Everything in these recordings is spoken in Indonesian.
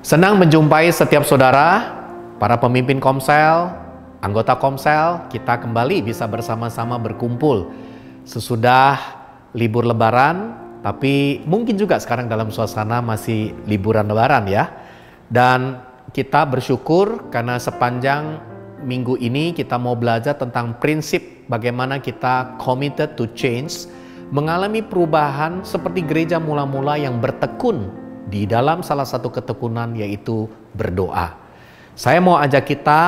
Senang menjumpai setiap saudara, para pemimpin Komsel, anggota Komsel. Kita kembali bisa bersama-sama berkumpul sesudah libur Lebaran, tapi mungkin juga sekarang dalam suasana masih liburan Lebaran ya. Dan kita bersyukur karena sepanjang minggu ini kita mau belajar tentang prinsip bagaimana kita committed to change, mengalami perubahan seperti gereja mula-mula yang bertekun di dalam salah satu ketekunan, yaitu berdoa. Saya mau ajak kita,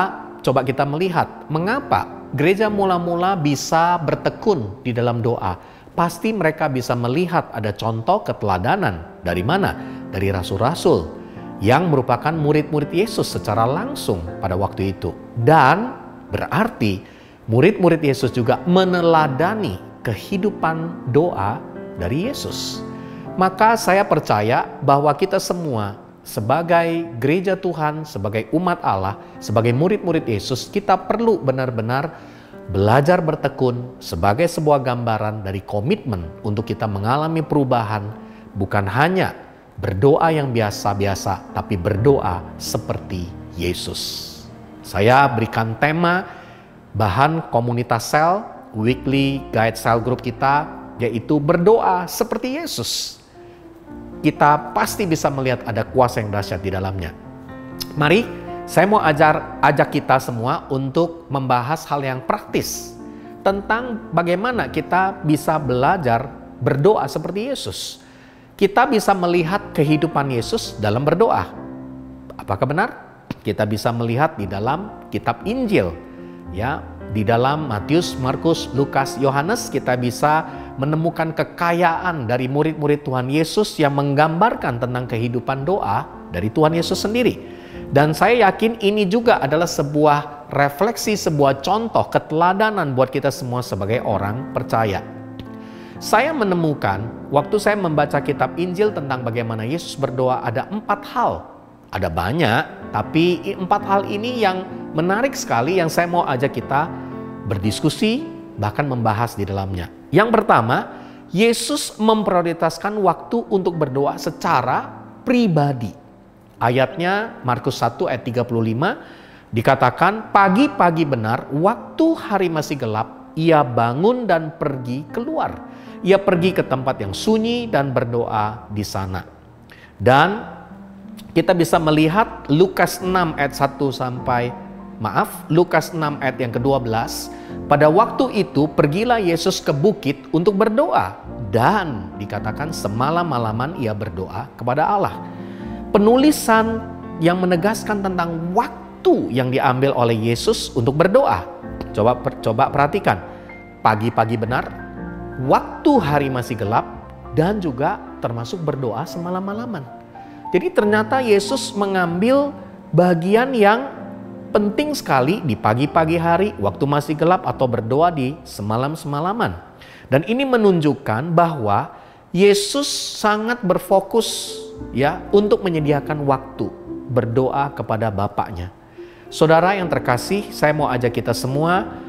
coba kita melihat mengapa gereja mula-mula bisa bertekun di dalam doa. Pasti mereka bisa melihat ada contoh keteladanan. Dari mana? Dari rasul-rasul yang merupakan murid-murid Yesus secara langsung pada waktu itu. Dan berarti murid-murid Yesus juga meneladani kehidupan doa dari Yesus. Maka saya percaya bahwa kita semua sebagai gereja Tuhan, sebagai umat Allah, sebagai murid-murid Yesus, kita perlu benar-benar belajar bertekun sebagai sebuah gambaran dari komitmen untuk kita mengalami perubahan, bukan hanya berdoa yang biasa-biasa, tapi berdoa seperti Yesus. Saya berikan tema bahan komunitas sel, weekly guide cell group kita, yaitu berdoa seperti Yesus. Kita pasti bisa melihat ada kuasa yang dahsyat di dalamnya. Mari, saya mau ajak kita semua untuk membahas hal yang praktis tentang bagaimana kita bisa belajar berdoa seperti Yesus. Kita bisa melihat kehidupan Yesus dalam berdoa. Apakah benar? Kita bisa melihat di dalam kitab Injil, ya, di dalam Matius, Markus, Lukas, Yohanes, kita bisa menemukan kekayaan dari murid-murid Tuhan Yesus yang menggambarkan tentang kehidupan doa dari Tuhan Yesus sendiri. Dan saya yakin ini juga adalah sebuah refleksi, sebuah contoh keteladanan buat kita semua sebagai orang percaya. Saya menemukan waktu saya membaca kitab Injil tentang bagaimana Yesus berdoa, ada 4 hal. Ada banyak, tapi 4 hal ini yang menarik sekali yang saya mau ajak kita berdiskusi, bahkan membahas di dalamnya. Yang pertama, Yesus memprioritaskan waktu untuk berdoa secara pribadi. Ayatnya Markus 1 ayat 35 dikatakan, pagi-pagi benar waktu hari masih gelap, ia bangun dan pergi keluar. Ia pergi ke tempat yang sunyi dan berdoa di sana. Dan kita bisa melihat Lukas 6 ayat 1 Lukas 6 ayat yang ke-12. Pada waktu itu pergilah Yesus ke bukit untuk berdoa. Dan dikatakan semalam-malaman ia berdoa kepada Allah. Penulisan yang menegaskan tentang waktu yang diambil oleh Yesus untuk berdoa. Coba perhatikan. Pagi-pagi benar, waktu hari masih gelap, dan juga termasuk berdoa semalam-malaman. Jadi ternyata Yesus mengambil bagian yang penting sekali di pagi-pagi hari, waktu masih gelap, atau berdoa di semalam-semalaman. Dan ini menunjukkan bahwa Yesus sangat berfokus ya untuk menyediakan waktu berdoa kepada Bapaknya. Saudara yang terkasih, saya mau ajak kita semua,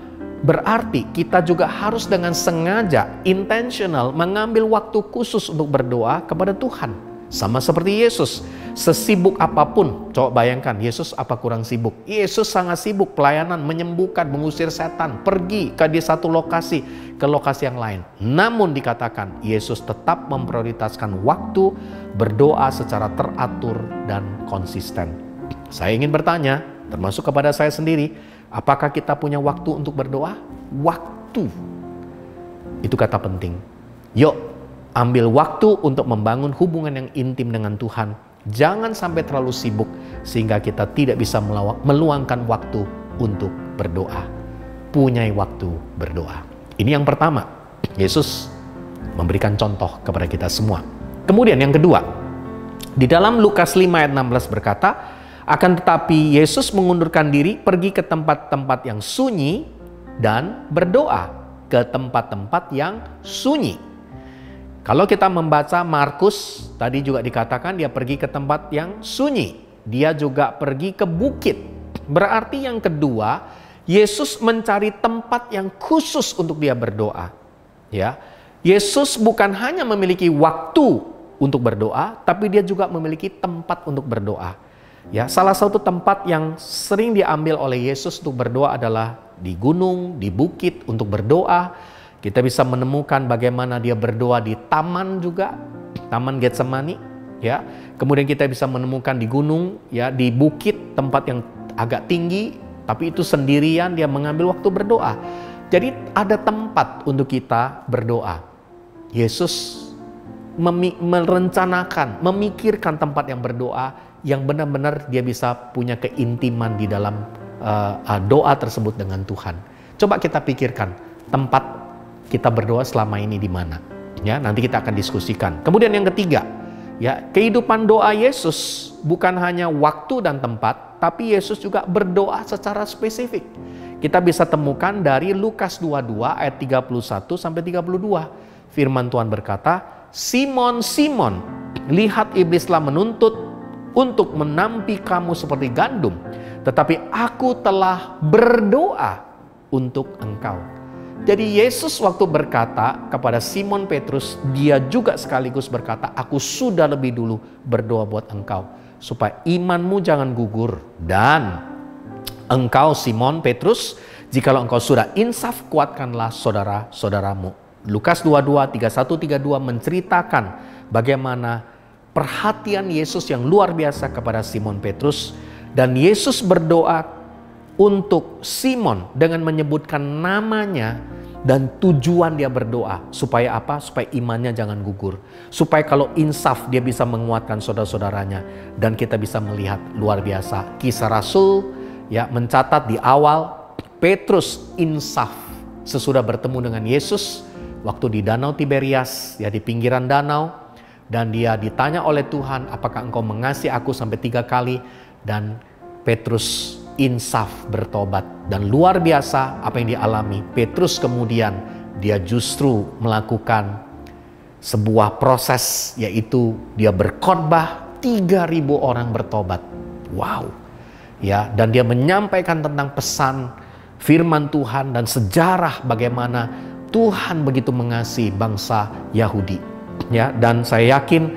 berarti kita juga harus dengan sengaja, intentional, mengambil waktu khusus untuk berdoa kepada Tuhan. Sama seperti Yesus, sesibuk apapun, coba bayangkan Yesus apa kurang sibuk? Yesus sangat sibuk pelayanan, menyembuhkan, mengusir setan, pergi di satu lokasi ke lokasi yang lain. Namun dikatakan Yesus tetap memprioritaskan waktu berdoa secara teratur dan konsisten. Saya ingin bertanya, termasuk kepada saya sendiri, apakah kita punya waktu untuk berdoa? Waktu, itu kata penting. Yuk, ambil waktu untuk membangun hubungan yang intim dengan Tuhan. Jangan sampai terlalu sibuk sehingga kita tidak bisa meluangkan waktu untuk berdoa. Punyai waktu berdoa. Ini yang pertama. Yesus memberikan contoh kepada kita semua. Kemudian yang kedua, di dalam Lukas 5 ayat 16 berkata, akan tetapi Yesus mengundurkan diri pergi ke tempat-tempat yang sunyi dan berdoa ke tempat-tempat yang sunyi. Kalau kita membaca Markus, tadi juga dikatakan dia pergi ke tempat yang sunyi. Dia juga pergi ke bukit. Berarti yang kedua, Yesus mencari tempat yang khusus untuk dia berdoa. Ya, Yesus bukan hanya memiliki waktu untuk berdoa, tapi dia juga memiliki tempat untuk berdoa. Ya, salah satu tempat yang sering diambil oleh Yesus untuk berdoa adalah di gunung, di bukit untuk berdoa. Kita bisa menemukan bagaimana dia berdoa di taman juga, Taman Getsemani, ya. Kemudian kita bisa menemukan di gunung, ya, di bukit, tempat yang agak tinggi, tapi itu sendirian dia mengambil waktu berdoa. Jadi ada tempat untuk kita berdoa. Yesus merencanakan, memikirkan tempat yang berdoa yang benar-benar dia bisa punya keintiman di dalam doa tersebut dengan Tuhan. Coba kita pikirkan tempat kita berdoa selama ini di mana. Ya, nanti kita akan diskusikan. Kemudian yang ketiga, ya, kehidupan doa Yesus bukan hanya waktu dan tempat, tapi Yesus juga berdoa secara spesifik. Kita bisa temukan dari Lukas 22 ayat 31 sampai 32. Firman Tuhan berkata, "Simon, Simon, lihat iblislah menuntut untuk menampi kamu seperti gandum, tetapi aku telah berdoa untuk engkau." Jadi Yesus waktu berkata kepada Simon Petrus, dia juga sekaligus berkata, "Aku sudah lebih dulu berdoa buat engkau, supaya imanmu jangan gugur. Dan engkau Simon Petrus, jikalau engkau sudah insaf, kuatkanlah saudara-saudaramu." Lukas 22, 31-32 menceritakan bagaimana perhatian Yesus yang luar biasa kepada Simon Petrus. Dan Yesus berdoa untuk Simon dengan menyebutkan namanya dan tujuan dia berdoa. Supaya apa? Supaya imannya jangan gugur. Supaya kalau insaf dia bisa menguatkan saudara-saudaranya. Dan kita bisa melihat luar biasa. Kisah Rasul ya mencatat di awal Petrus insaf sesudah bertemu dengan Yesus waktu di Danau Tiberias, ya di pinggiran danau. Dan dia ditanya oleh Tuhan, "Apakah engkau mengasihi aku?" sampai 3 kali. Dan Petrus insaf bertobat. Dan luar biasa apa yang dialami. Petrus kemudian dia justru melakukan sebuah proses, yaitu dia berkhotbah, 3.000 orang bertobat. Wow. Ya, dan dia menyampaikan tentang pesan firman Tuhan dan sejarah bagaimana Tuhan begitu mengasihi bangsa Yahudi. Ya, dan saya yakin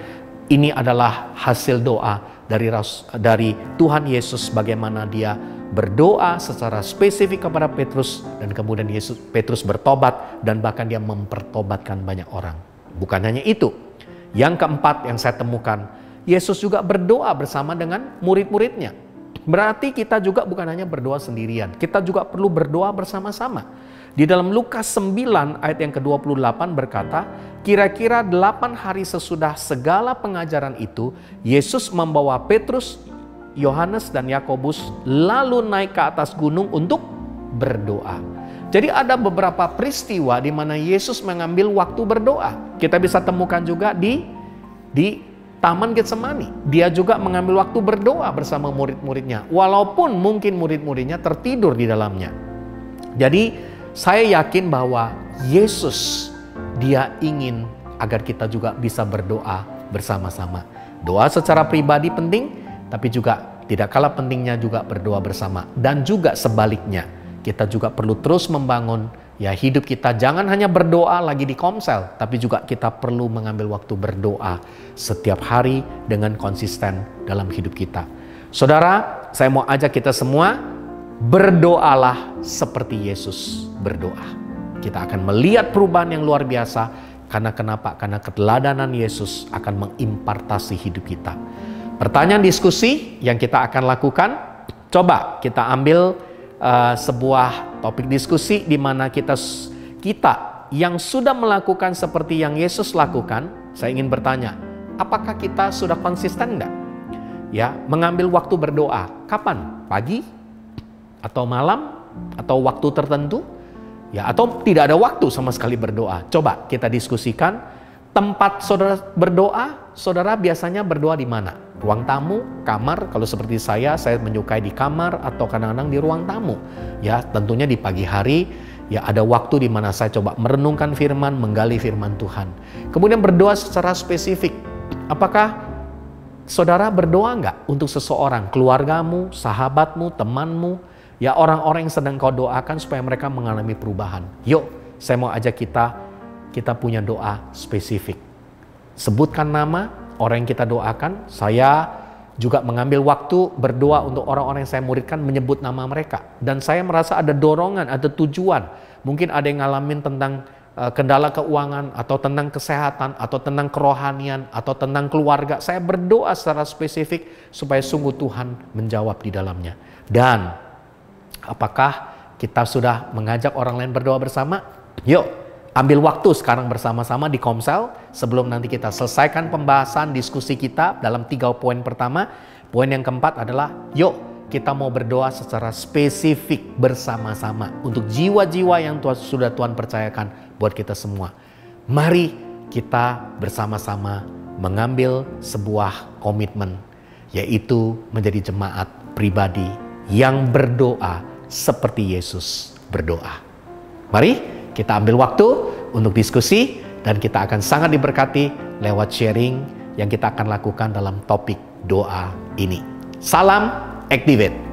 ini adalah hasil doa dari Tuhan Yesus, bagaimana dia berdoa secara spesifik kepada Petrus, dan kemudian Petrus bertobat dan bahkan dia mempertobatkan banyak orang. Bukan hanya itu. Yang keempat yang saya temukan, Yesus juga berdoa bersama dengan murid-muridnya. Berarti kita juga bukan hanya berdoa sendirian, kita juga perlu berdoa bersama-sama. Di dalam Lukas 9 ayat yang ke-28 berkata, kira-kira 8 hari sesudah segala pengajaran itu, Yesus membawa Petrus, Yohanes dan Yakobus lalu naik ke atas gunung untuk berdoa. Jadi ada beberapa peristiwa di mana Yesus mengambil waktu berdoa. Kita bisa temukan juga di Taman Getsemani. Dia juga mengambil waktu berdoa bersama murid-muridnya. Walaupun mungkin murid-muridnya tertidur di dalamnya. Jadi saya yakin bahwa Yesus dia ingin agar kita juga bisa berdoa bersama-sama. Doa secara pribadi penting, tapi juga tidak kalah pentingnya juga berdoa bersama. Dan juga sebaliknya, kita juga perlu terus membangun ya hidup kita. Jangan hanya berdoa lagi di komsel, tapi juga kita perlu mengambil waktu berdoa setiap hari dengan konsisten dalam hidup kita. Saudara, saya mau ajak kita semua, berdoalah seperti Yesus berdoa. Kita akan melihat perubahan yang luar biasa. Karena kenapa? Karena keteladanan Yesus akan mengimpartasi hidup kita. Pertanyaan diskusi yang kita akan lakukan, coba kita ambil sebuah topik diskusi di mana kita yang sudah melakukan seperti yang Yesus lakukan. Saya ingin bertanya, apakah kita sudah konsisten enggak? Ya, mengambil waktu berdoa. Kapan? Pagi? Atau malam? Atau waktu tertentu? Ya, atau tidak ada waktu sama sekali berdoa. Coba kita diskusikan. Tempat saudara berdoa, saudara biasanya berdoa di mana? Ruang tamu, kamar. Kalau seperti saya menyukai di kamar atau kadang-kadang di ruang tamu. Ya, tentunya di pagi hari ya ada waktu di mana saya coba merenungkan firman, menggali firman Tuhan. Kemudian berdoa secara spesifik. Apakah saudara berdoa enggak untuk seseorang, keluargamu, sahabatmu, temanmu? Ya, orang-orang yang sedang kau doakan supaya mereka mengalami perubahan. Yuk, saya mau ajak kita punya doa spesifik. Sebutkan nama orang yang kita doakan. Saya juga mengambil waktu berdoa untuk orang-orang yang saya muridkan, menyebut nama mereka. Dan saya merasa ada dorongan, ada tujuan. Mungkin ada yang ngalamin tentang kendala keuangan, atau tentang kesehatan, atau tentang kerohanian, atau tentang keluarga. Saya berdoa secara spesifik supaya sungguh Tuhan menjawab di dalamnya. Dan apakah kita sudah mengajak orang lain berdoa bersama? Yuk, ambil waktu sekarang bersama-sama di Komsel sebelum nanti kita selesaikan pembahasan diskusi kita dalam 3 poin pertama. Poin yang keempat adalah yuk kita mau berdoa secara spesifik bersama-sama untuk jiwa-jiwa yang sudah Tuhan percayakan buat kita semua. Mari kita bersama-sama mengambil sebuah komitmen, yaitu menjadi jemaat pribadi yang berdoa seperti Yesus berdoa. Mari kita ambil waktu untuk diskusi dan kita akan sangat diberkati lewat sharing yang kita akan lakukan dalam topik doa ini. Salam Activate.